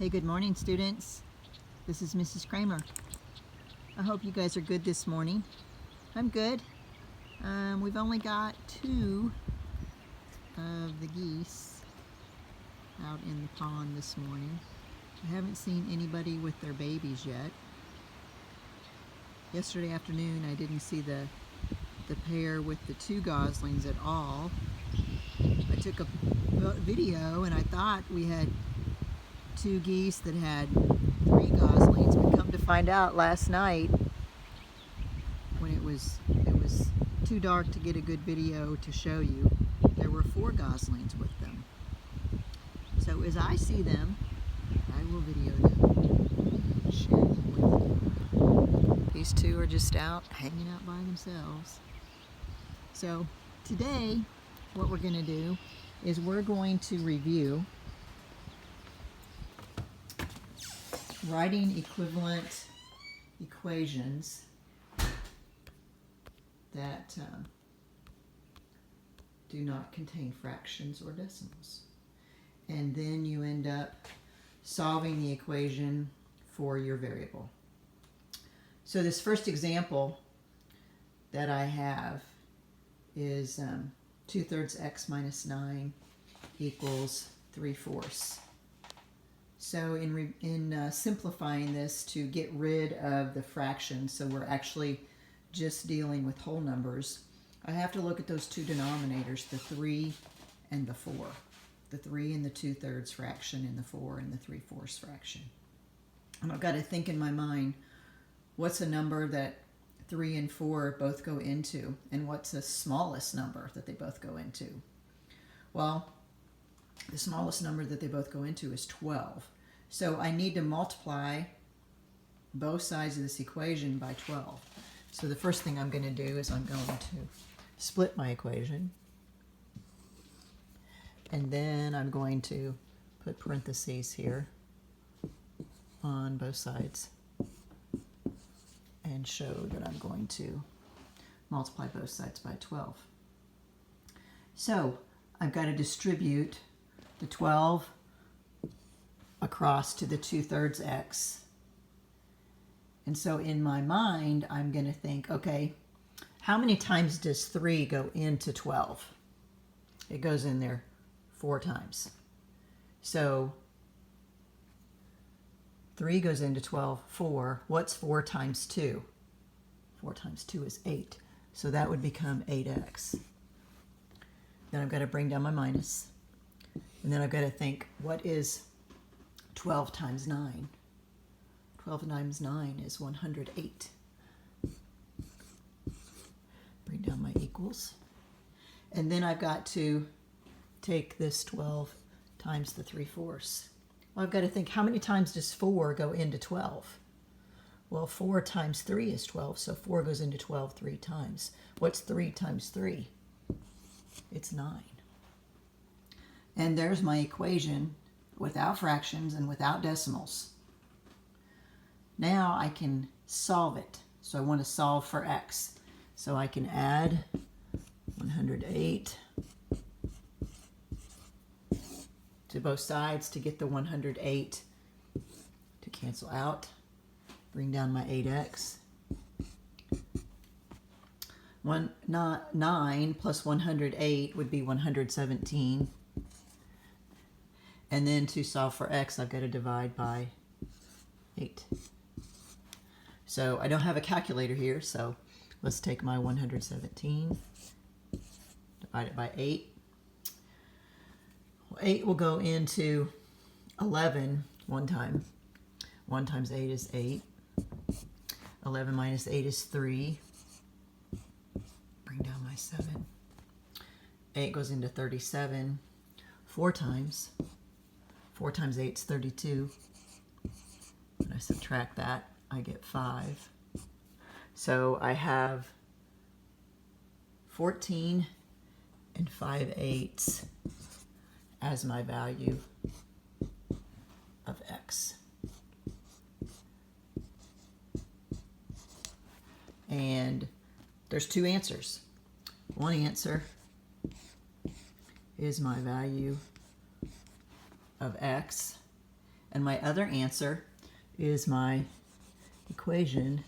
Hey, good morning, students. This is Mrs. Kramer. I hope you guys are good this morning. I'm good. We've only got 2 of the geese out in the pond this morning. I haven't seen anybody with their babies yet. Yesterday afternoon, I didn't see the pair with the 2 goslings at all. I took a video and I thought we had 2 geese that had 3 goslings, but come to find out last night when it was too dark to get a good video to show you, there were 4 goslings with them. So as I see them, I will video them, share them with you. These 2 are just out, hanging out by themselves. So today, what we're going to do is we're going to review writing equivalent equations that do not contain fractions or decimals. And then you end up solving the equation for your variable. So this first example that I have is 2/3 x minus 9 equals 3/4. So in simplifying this to get rid of the fractions, so we're actually just dealing with whole numbers, I have to look at those 2 denominators, the 3 and the 4. The 3 and the 2/3 fraction and the 4 and the 3/4 fraction. And I've got to think in my mind, what's a number that 3 and 4 both go into, and what's the smallest number that they both go into? Well, the smallest number that they both go into is 12. So I need to multiply both sides of this equation by 12. So the first thing I'm going to do is I'm going to split my equation. And then I'm going to put parentheses here on both sides and show that I'm going to multiply both sides by 12. So I've got to distribute the 12 across to the 2/3 x. And so in my mind, I'm going to think, okay, how many times does 3 go into 12? It goes in there 4 times. So 3 goes into 12, 4. What's 4 times 2? 4 times 2 is 8. So that would become 8x. Then I've got to bring down my minus. And then I've got to think, what is 12 times 9? 12 times 9 is 108. Bring down my equals. And then I've got to take this 12 times the 3/4. Well, I've got to think, how many times does 4 go into 12? Well, 4 times 3 is 12, so 4 goes into 12 3 times. What's 3 times 3? It's 9. And there's my equation without fractions and without decimals. Now I can solve it. So I want to solve for x. So I can add 108 to both sides to get the 108 to cancel out. Bring down my 8x. 9 plus 108 would be 117. And then to solve for x, I've got to divide by 8. So I don't have a calculator here, so let's take my 117, divide it by 8. Well, 8 will go into 11 one time. 1 times 8 is 8. 11 minus 8 is 3. Bring down my 7. 8 goes into 37 4 times. 4 times 8 is 32. When I subtract that, I get 5. So I have 14 5/8 as my value of x. And there's 2 answers. One answer is my value of x, And my other answer is my equation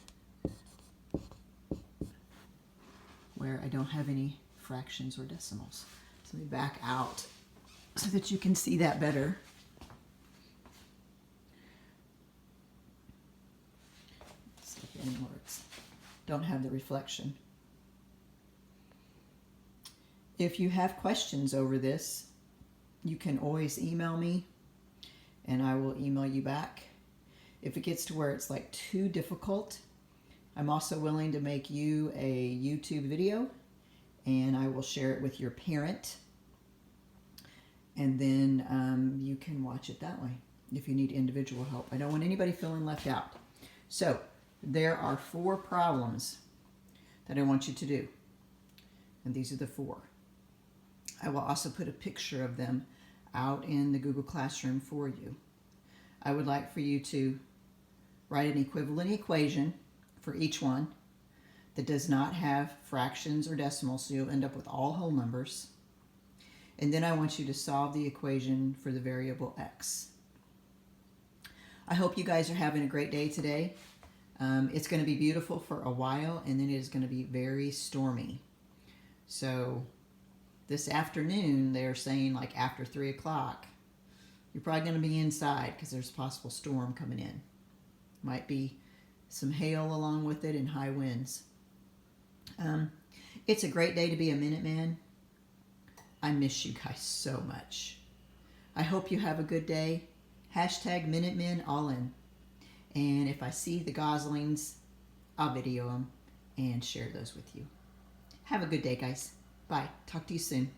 where I don't have any fractions or decimals. So let me back out so that you can see that better. Step in where it's don't have the reflection. If you have questions over this, you can always email me and I will email you back. If it gets to where it's like too difficult, I'm also willing to make you a YouTube video and I will share it with your parent. And then you can watch it that way if you need individual help. I don't want anybody feeling left out. So there are 4 problems that I want you to do. And these are the 4. I will also put a picture of them out in the Google Classroom for you. I would like for you to write an equivalent equation for each one that does not have fractions or decimals, so you'll end up with all whole numbers. And then I want you to solve the equation for the variable x. I hope you guys are having a great day today. It's going to be beautiful for a while, and then it is going to be very stormy. So this afternoon, they're saying like after 3 o'clock, you're probably going to be inside because there's a possible storm coming in. Might be some hail along with it and high winds. It's a great day to be a Minuteman. I miss you guys so much. I hope you have a good day. Hashtag Minutemen all in. And if I see the goslings, I'll video them and share those with you. Have a good day, guys. Bye. Talk to you soon.